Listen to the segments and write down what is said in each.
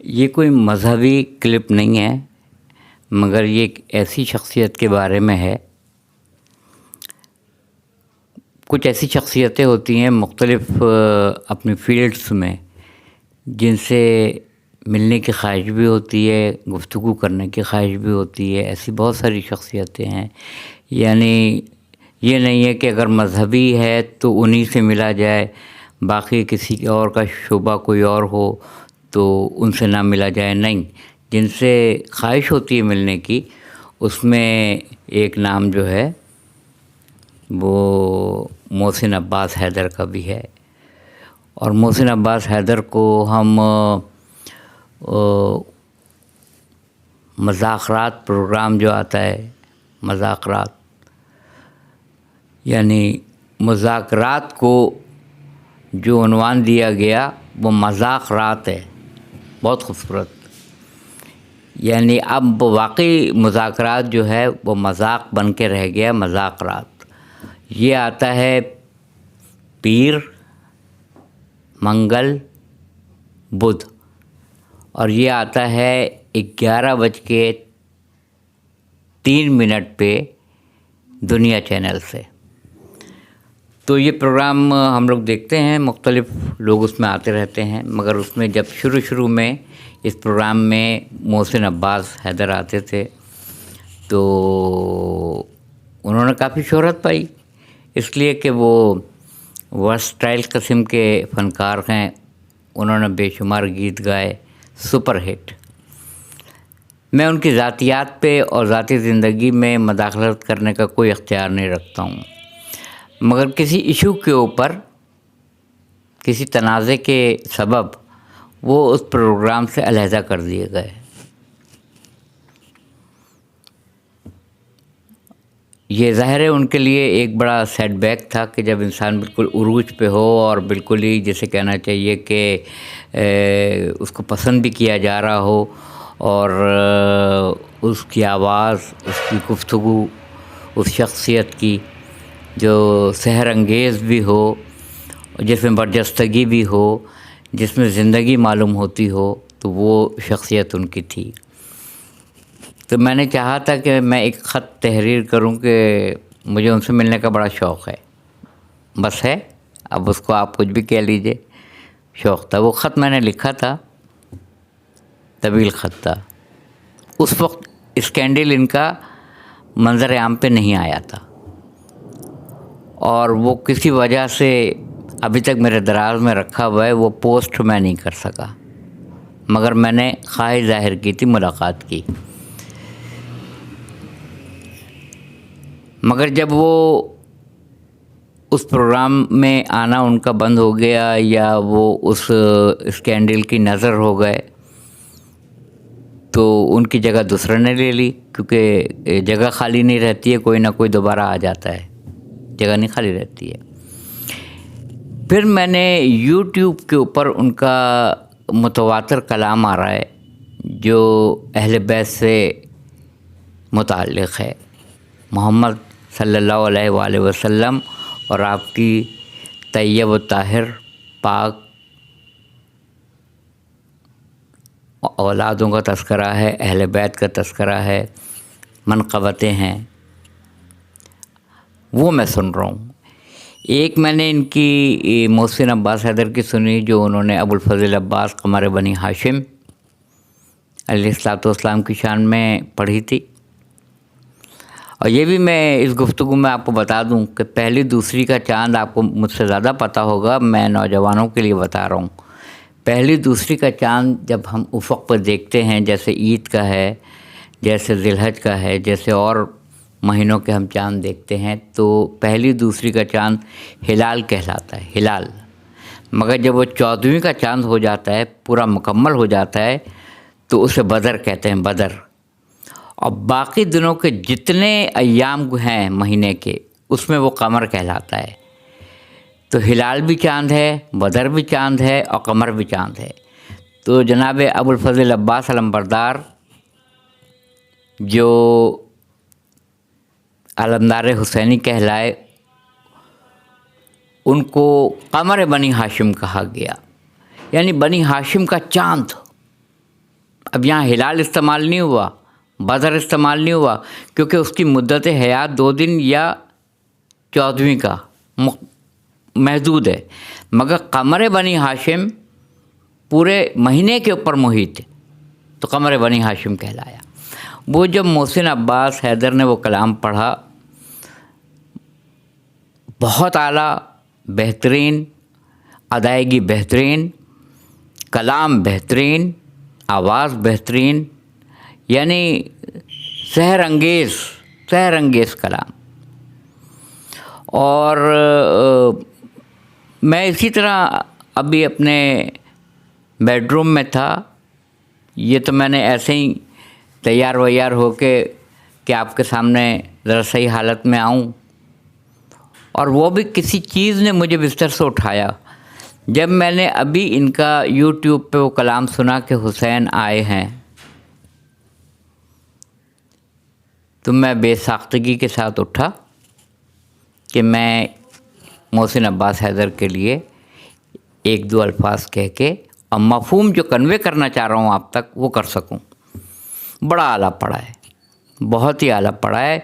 یہ کوئی مذہبی کلپ نہیں ہے، مگر یہ ایک ایسی شخصیت کے بارے میں ہے. کچھ ایسی شخصیتیں ہوتی ہیں مختلف اپنی فیلڈس میں، جن سے ملنے کی خواہش بھی ہوتی ہے، گفتگو کرنے کی خواہش بھی ہوتی ہے. ایسی بہت ساری شخصیتیں ہیں. یعنی یہ نہیں ہے کہ اگر مذہبی ہے تو انہی سے ملا جائے، باقی کسی اور کا شعبہ کوئی اور ہو تو ان سے نہ ملا جائے. نہیں، جن سے خواہش ہوتی ہے ملنے کی، اس میں ایک نام جو ہے وہ محسن عباس حیدر کا بھی ہے. اور محسن عباس حیدر کو ہم مذاکرات پروگرام جو آتا ہے، مذاکرات یعنی مذاکرات کو جو عنوان دیا گیا وہ مذاکرات ہے. بہت خوبصورت. یعنی اب واقعی مذاکرات جو ہے وہ مذاق بن کے رہ گیا. مذاکرات یہ آتا ہے پیر، منگل، بدھ، اور یہ آتا ہے 11:03 پہ دنیا چینل سے. تو یہ پروگرام ہم لوگ دیکھتے ہیں، مختلف لوگ اس میں آتے رہتے ہیں. مگر اس میں جب شروع میں اس پروگرام میں محسن عباس حیدر آتے تھے تو انہوں نے کافی شہرت پائی، اس لیے کہ وہ ورسٹائل قسم کے فنکار ہیں. انہوں نے بے شمار گیت گائے، سپر ہٹ. میں ان کی ذاتیات پہ اور ذاتی زندگی میں مداخلت کرنے کا کوئی اختیار نہیں رکھتا ہوں، مگر کسی ایشو کے اوپر، کسی تنازع کے سبب وہ اس پروگرام سے علیحدہ کر دیے گئے. یہ ظاہر ہے ان کے لیے ایک بڑا سیٹ بیک تھا کہ جب انسان بالکل عروج پہ ہو اور بالکل ہی جیسے کہنا چاہیے کہ اس کو پسند بھی کیا جا رہا ہو، اور اس کی آواز، اس کی گفتگو، اس شخصیت کی جو سحر انگیز بھی ہو، جس میں برجستگی بھی ہو، جس میں زندگی معلوم ہوتی ہو، تو وہ شخصیت ان کی تھی. تو میں نے چاہا تھا کہ میں ایک خط تحریر کروں کہ مجھے ان سے ملنے کا بڑا شوق ہے. بس ہے، اب اس کو آپ کچھ بھی کہہ لیجئے، شوق تھا. وہ خط میں نے لکھا تھا، طویل خط تھا. اس وقت اسکینڈل ان کا منظر عام پہ نہیں آیا تھا، اور وہ کسی وجہ سے ابھی تک میرے دراز میں رکھا ہوا ہے. وہ پوسٹ میں نہیں کر سکا، مگر میں نے خواہش ظاہر کی تھی ملاقات کی. مگر جب وہ اس پروگرام میں آنا ان کا بند ہو گیا، یا وہ اس اسکینڈل کی نظر ہو گئے، تو ان کی جگہ دوسرے نے لے لی. کیونکہ جگہ خالی نہیں رہتی ہے، کوئی نہ کوئی دوبارہ آ جاتا ہے، جگہ نہیں خالی رہتی ہے. پھر میں نے یوٹیوب کے اوپر ان کا متواتر کلام آ رہا ہے جو اہل بیت سے متعلق ہے، محمد صلی اللہ علیہ وآلہ وسلم اور آپ کی طیب و طاہر پاک اولادوں کا تذکرہ ہے، اہل بیت کا تذکرہ ہے، منقبتیں ہیں، وہ میں سن رہا ہوں. ایک میں نے ان کی محسن عباس حیدر کی سنی، جو انہوں نے ابو الفضل عباس قمر بنی ہاشم علیہ الصلوۃ والسلام کی شان میں پڑھی تھی. اور یہ بھی میں اس گفتگو میں آپ کو بتا دوں کہ پہلی دوسری کا چاند آپ کو مجھ سے زیادہ پتہ ہوگا، میں نوجوانوں کے لیے بتا رہا ہوں. پہلی دوسری کا چاند جب ہم افق پر دیکھتے ہیں، جیسے عید کا ہے، جیسے ذی الحج کا ہے، جیسے اور مہینوں کے ہم چاند دیکھتے ہیں، تو پہلی دوسری کا چاند ہلال کہلاتا ہے، ہلال. مگر جب وہ 14ویں کا چاند ہو جاتا ہے، پورا مکمل ہو جاتا ہے، تو اسے بدر کہتے ہیں، بدر. اور باقی دنوں کے جتنے ایام ہیں مہینے کے، اس میں وہ قمر کہلاتا ہے. تو ہلال بھی چاند ہے، بدر بھی چاند ہے، اور قمر بھی چاند ہے. تو جناب ابو الفضل عباس علمبردار جو علمدار حسینی کہلائے، ان کو قمر بنی ہاشم کہا گیا، یعنی بنی ہاشم کا چاند. اب یہاں ہلال استعمال نہیں ہوا، بدر استعمال نہیں ہوا، کیونکہ اس کی مدت حیات 2 دن یا 14ویں کا محدود ہے، مگر قمر بنی ہاشم پورے مہینے کے اوپر محیط ہے، تو قمر بنی ہاشم کہلایا۔ وہ جب محسن عباس حیدر نے وہ کلام پڑھا، بہت اعلیٰ، بہترین ادائیگی، بہترین کلام، بہترین آواز، بہترین، یعنی سحر انگیز کلام۔ اور میں اسی طرح ابھی اپنے بیڈ روم میں تھا، یہ تو میں نے ایسے ہی تیار ویار ہو کے کہ آپ کے سامنے ذرا صحیح حالت میں آؤں، اور وہ بھی کسی چیز نے مجھے بستر سے اٹھایا۔ جب میں نے ابھی ان کا یوٹیوب پہ وہ کلام سنا کہ حسین آئے ہیں، تو میں بے ساختگی کے ساتھ اٹھا کہ میں محسن عباس حیدر کے لیے 1-2 الفاظ کہہ کے اور مفہوم جو کنوے کرنا چاہ رہا ہوں آپ تک وہ کر سکوں۔ بڑا اعلیٰ پڑھا ہے، بہت ہی اعلیٰ پڑھا ہے،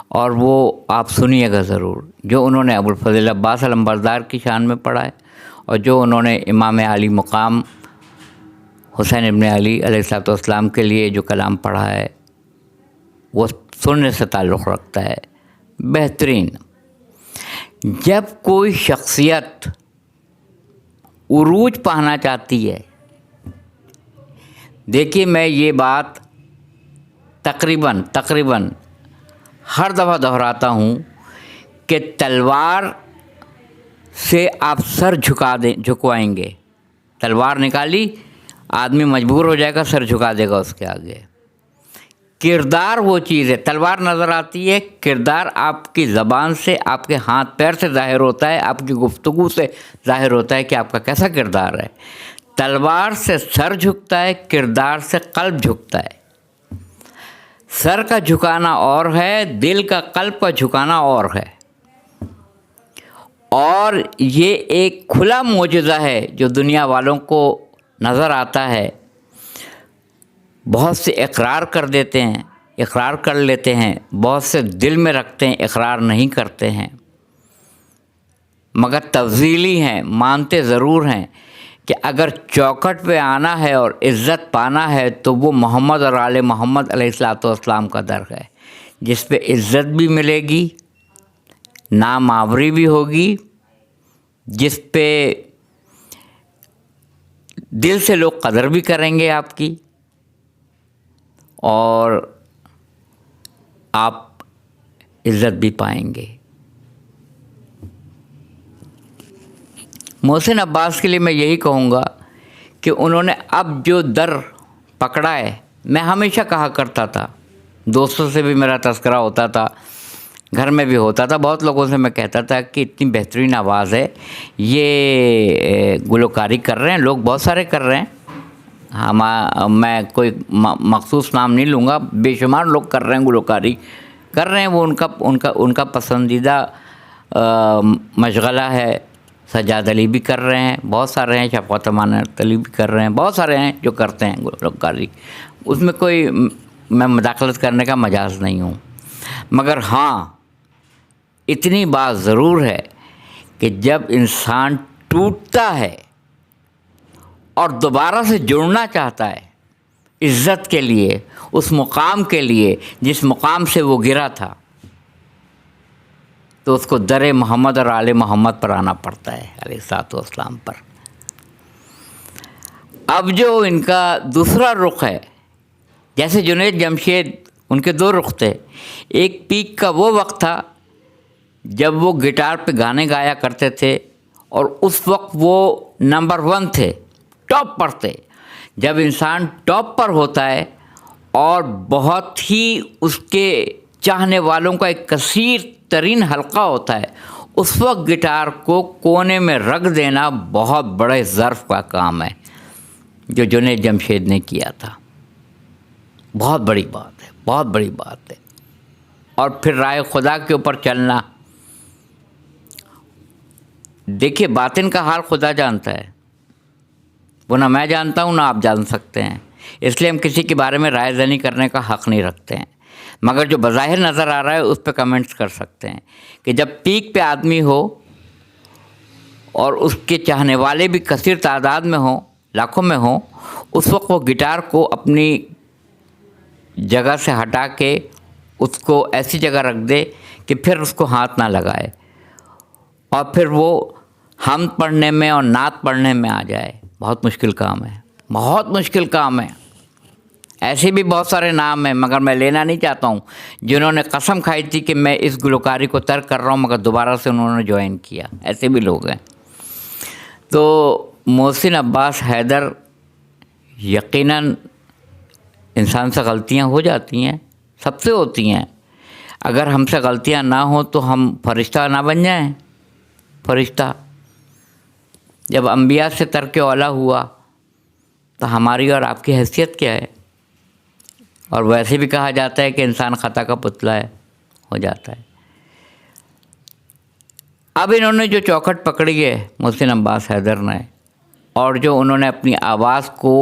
اور وہ آپ سنیے گا ضرور، جو انہوں نے ابوالفضل عباس علمبردار کی شان میں پڑھا ہے، اور جو انہوں نے امام علی مقام حسین ابن علی علیہ السلام کے لیے جو کلام پڑھا ہے، وہ سننے سے تعلق رکھتا ہے، بہترین۔ جب کوئی شخصیت عروج پانا چاہتی ہے، دیکھیے میں یہ بات تقریباً ہر دفعہ دہراتا ہوں کہ تلوار سے آپ سر جھکوائیں گے، تلوار نکالی آدمی مجبور ہو جائے گا، سر جھکا دے گا اس کے آگے۔ کردار وہ چیز ہے، تلوار نظر آتی ہے، کردار آپ کی زبان سے، آپ کے ہاتھ پیر سے ظاہر ہوتا ہے، آپ کی گفتگو سے ظاہر ہوتا ہے کہ آپ کا کیسا کردار ہے۔ تلوار سے سر جھکتا ہے، کردار سے قلب جھکتا ہے۔ سر کا جھکانا اور ہے، دل کا، قلب کا جھکانا اور ہے، اور یہ ایک کھلا معجزہ ہے جو دنیا والوں کو نظر آتا ہے۔ بہت سے اقرار کر دیتے ہیں، اقرار کر لیتے ہیں، بہت سے دل میں رکھتے ہیں، اقرار نہیں کرتے ہیں، مگر تفضیلی ہیں، مانتے ضرور ہیں کہ اگر چوکھٹ پہ آنا ہے اور عزت پانا ہے تو وہ محمد اور آل محمد علیہ السلام کا در ہے، جس پہ عزت بھی ملے گی، نام آوری بھی ہوگی، جس پہ دل سے لوگ قدر بھی کریں گے آپ کی، اور آپ عزت بھی پائیں گے۔ محسن عباس کے لیے میں یہی کہوں گا کہ انہوں نے اب جو در پکڑا ہے، میں ہمیشہ کہا کرتا تھا، دوستوں سے بھی میرا تذکرہ ہوتا تھا، گھر میں بھی ہوتا تھا، بہت لوگوں سے میں کہتا تھا کہ اتنی بہترین آواز ہے، یہ گلوکاری کر رہے ہیں لوگ، بہت سارے کر رہے ہیں، میں کوئی مخصوص نام نہیں لوں گا، بے شمار لوگ کر رہے ہیں، گلوکاری کر رہے ہیں، وہ ان کا پسندیدہ مشغلہ ہے۔ سجاد علی بھی کر رہے ہیں، بہت سارے ہیں، شفقت امان علی بھی کر رہے ہیں، بہت سارے ہیں جو کرتے ہیں گلوکاری، اس میں کوئی میں مداخلت کرنے کا مجاز نہیں ہوں، مگر ہاں اتنی بات ضرور ہے کہ جب انسان ٹوٹتا ہے اور دوبارہ سے جڑنا چاہتا ہے عزت کے لیے، اس مقام کے لیے جس مقام سے وہ گرا تھا، تو اس کو در محمد اور آل محمد پر آنا پڑتا ہے، علیہ السلام پر۔ اب جو ان کا دوسرا رخ ہے، جیسے جنید جمشید، ان کے 2 رخ تھے، ایک پیک کا وہ وقت تھا جب وہ گٹار پہ گانے گایا کرتے تھے، اور اس وقت وہ نمبر 1 تھے، ٹاپ پر تھے۔ جب انسان ٹاپ پر ہوتا ہے اور بہت ہی اس کے چاہنے والوں کا ایک کثیر ترین حلقہ ہوتا ہے، اس وقت گٹار کو کونے میں رکھ دینا بہت بڑے ظرف کا کام ہے، جو جنید جمشید نے کیا تھا۔ بہت بڑی بات ہے، بہت بڑی بات ہے۔ اور پھر رائے خدا کے اوپر چلنا، دیکھیے باطن کا حال خدا جانتا ہے، وہ نہ میں جانتا ہوں نہ آپ جان سکتے ہیں، اس لیے ہم کسی کے بارے میں رائے دہی کرنے کا حق نہیں رکھتے ہیں، مگر جو بظاہر نظر آ رہا ہے اس پہ کمنٹس کر سکتے ہیں کہ جب پیک پہ آدمی ہو اور اس کے چاہنے والے بھی کثیر تعداد میں ہوں، لاکھوں میں ہوں، اس وقت وہ گٹار کو اپنی جگہ سے ہٹا کے اس کو ایسی جگہ رکھ دے کہ پھر اس کو ہاتھ نہ لگائے، اور پھر وہ حمد پڑھنے میں اور نعت پڑھنے میں آ جائے۔ بہت مشکل کام ہے، بہت مشکل کام ہے۔ ایسے بھی بہت سارے نام ہیں، مگر میں لینا نہیں چاہتا ہوں، جنہوں نے قسم کھائی تھی کہ میں اس گلوکاری کو ترک کر رہا ہوں، مگر دوبارہ سے انہوں نے جوائن کیا۔ ایسے بھی لوگ ہیں۔ تو محسن عباس حیدر، یقیناً انسان سے غلطیاں ہو جاتی ہیں، سب سے ہوتی ہیں۔ اگر ہم سے غلطیاں نہ ہوں تو ہم فرشتہ نہ بن جائیں۔ فرشتہ جب انبیاء سے ترک اولیٰ ہوا تو ہماری اور آپ کی حیثیت کیا ہے؟ اور ویسے بھی کہا جاتا ہے کہ انسان خطا کا پتلا ہے، ہو جاتا ہے۔ اب انہوں نے جو چوکھٹ پکڑی ہے محسن عباس حیدر نے، اور جو انہوں نے اپنی آواز کو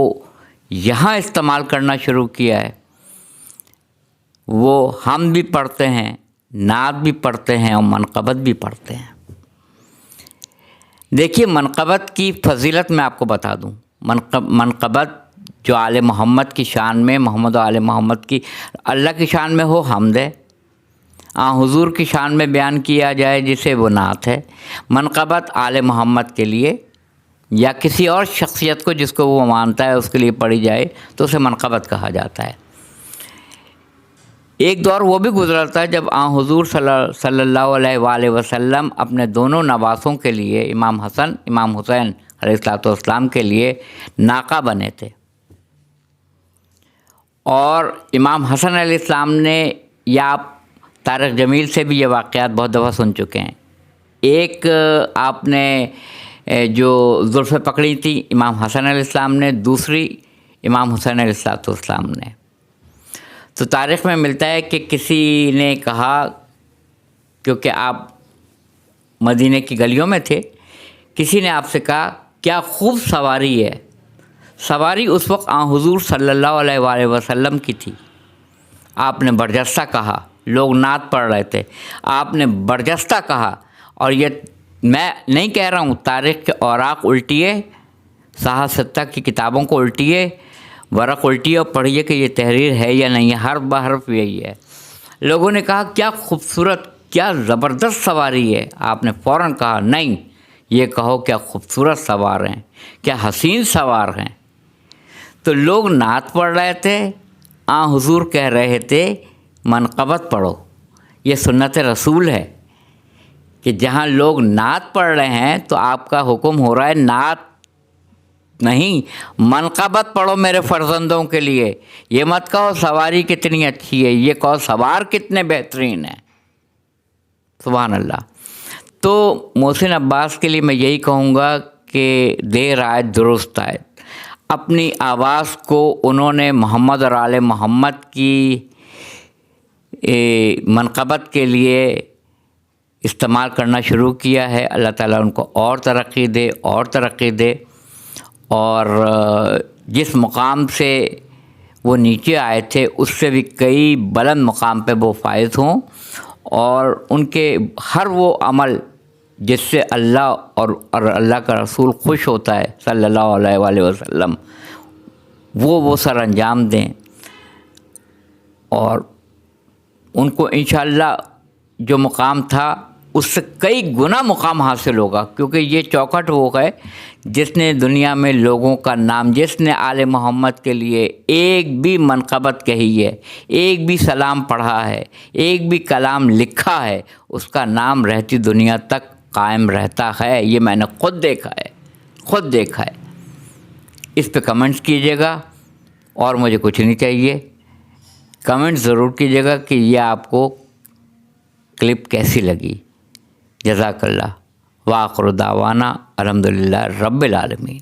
یہاں استعمال کرنا شروع کیا ہے، وہ ہم بھی پڑھتے ہیں، نعت بھی پڑھتے ہیں اور منقبت بھی پڑھتے ہیں۔ دیکھیے، منقبت کی فضیلت میں آپ کو بتا دوں۔ منقبت جو آل محمد کی شان میں، محمد و آل محمد کی، اللہ کی شان میں ہو حمد ہے، حضور کی شان میں بیان کیا جائے جسے وہ نعت ہے۔ منقبت آل محمد کے لیے یا کسی اور شخصیت کو جس کو وہ مانتا ہے اس کے لیے پڑھی جائے تو اسے منقبت کہا جاتا ہے۔ ایک دور وہ بھی گزرا تھا جب حضور صلی اللہ علیہ وآلہ وسلم اپنے دونوں نواسوں کے لیے، امام حسن امام حسین علیہ السلام کے لیے ناقہ بنے تھے، اور امام حسن علیہ السلام نے، یا آپ طارق جمیل سے بھی یہ واقعات بہت دفعہ سن چکے ہیں، ایک آپ نے جو زلفیں پکڑی تھی امام حسن علیہ السلام نے، دوسری امام حسین علیہ السلام نے۔ تو تاریخ میں ملتا ہے کہ کسی نے کہا، کیونکہ آپ مدینہ کی گلیوں میں تھے، کسی نے آپ سے کہا کیا خوب سواری ہے۔ سواری اس وقت حضور صلی اللہ علیہ وآلہ وسلم کی تھی۔ آپ نے برجستہ کہا، لوگ نعت پڑھ رہے تھے، آپ نے برجستہ کہا، اور یہ میں نہیں کہہ رہا ہوں، تاریخ کے اوراق الٹیے، صحاح ستہ کی کتابوں کو الٹیے، ورق الٹیے اور پڑھیے کہ یہ تحریر ہے یا نہیں ہے، حرف بحرف یہی ہے۔ لوگوں نے کہا کیا خوبصورت، کیا زبردست سواری ہے۔ آپ نے فوراً کہا نہیں، یہ کہو کیا خوبصورت سوار ہیں، کیا حسین سوار ہیں۔ تو لوگ نعت پڑھ رہے تھے، حضور کہہ رہے تھے منقبت پڑھو۔ یہ سنت رسول ہے کہ جہاں لوگ نعت پڑھ رہے ہیں تو آپ کا حکم ہو رہا ہے نعت نہیں، منقبت پڑھو میرے فرزندوں کے لیے۔ یہ مت کہو سواری کتنی اچھی ہے، یہ کہو سوار کتنے بہترین ہیں۔ سبحان اللہ۔ تو محسن عباس کے لیے میں یہی کہوں گا کہ دیر آئے درست آئے۔ اپنی آواز کو انہوں نے محمد اور آل محمد کی منقبت کے لیے استعمال کرنا شروع کیا ہے۔ اللہ تعالیٰ ان کو اور ترقی دے، اور ترقی دے، اور جس مقام سے وہ نیچے آئے تھے اس سے بھی کئی بلند مقام پہ وہ فائز ہوں، اور ان کے ہر وہ عمل جس سے اللہ اور اللہ کا رسول خوش ہوتا ہے صلی اللہ علیہ وآلہ وسلم، وہ سر انجام دیں، اور ان کو انشاءاللہ جو مقام تھا اس سے کئی گنا مقام حاصل ہوگا، کیونکہ یہ چوکھٹ وہ ہے جس نے دنیا میں لوگوں کا نام، جس نے آل محمد کے لیے ایک بھی منقبت کہی ہے، ایک بھی سلام پڑھا ہے، ایک بھی کلام لکھا ہے، اس کا نام رہتی دنیا تک قائم رہتا ہے۔ یہ میں نے خود دیکھا ہے۔ اس پہ کمنٹس کیجیے گا، اور مجھے کچھ نہیں چاہیے، کمنٹ ضرور کیجیے گا کہ یہ آپ کو کلپ کیسی لگی۔ جزاک اللہ، وآخر دعوانا الحمدللہ رب العالمین۔